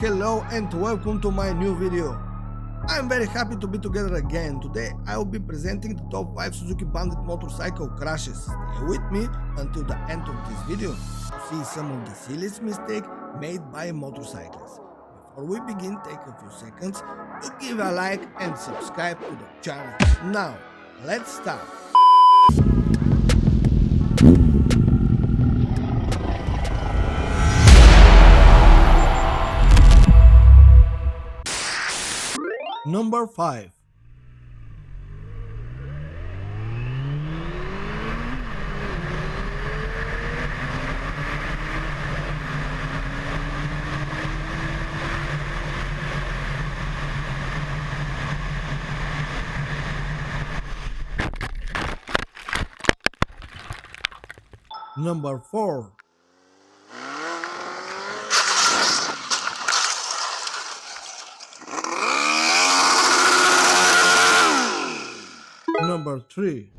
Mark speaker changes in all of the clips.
Speaker 1: Hello and welcome to my new video. I'm very happy to be together again. Today I will be presenting the top 5 Suzuki Bandit motorcycle crashes. Stay with me until the end of this video to see some of the silliest mistakes made by motorcyclists. Before we begin, take a few seconds to give a like and subscribe to the channel. Now, let's start. Number 5. Number 4. Number 3.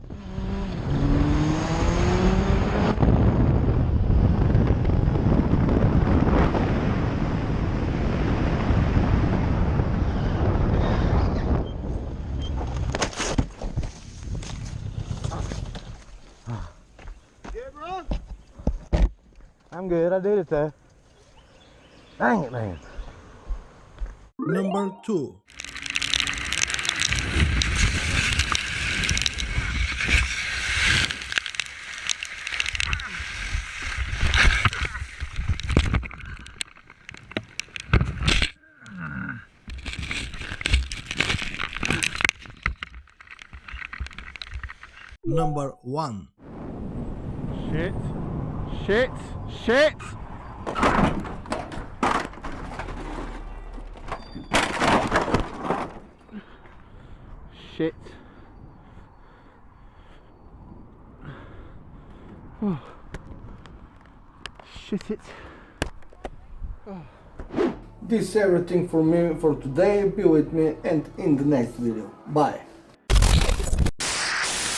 Speaker 2: Good, bro? I'm good. I did it though. Dang it, man.
Speaker 1: Number 2. Number 1.
Speaker 2: Shit. Shit. Shit. Shit. Oh. Shit it. Oh.
Speaker 1: This is everything for me for today. Be with me and in the next video. Bye.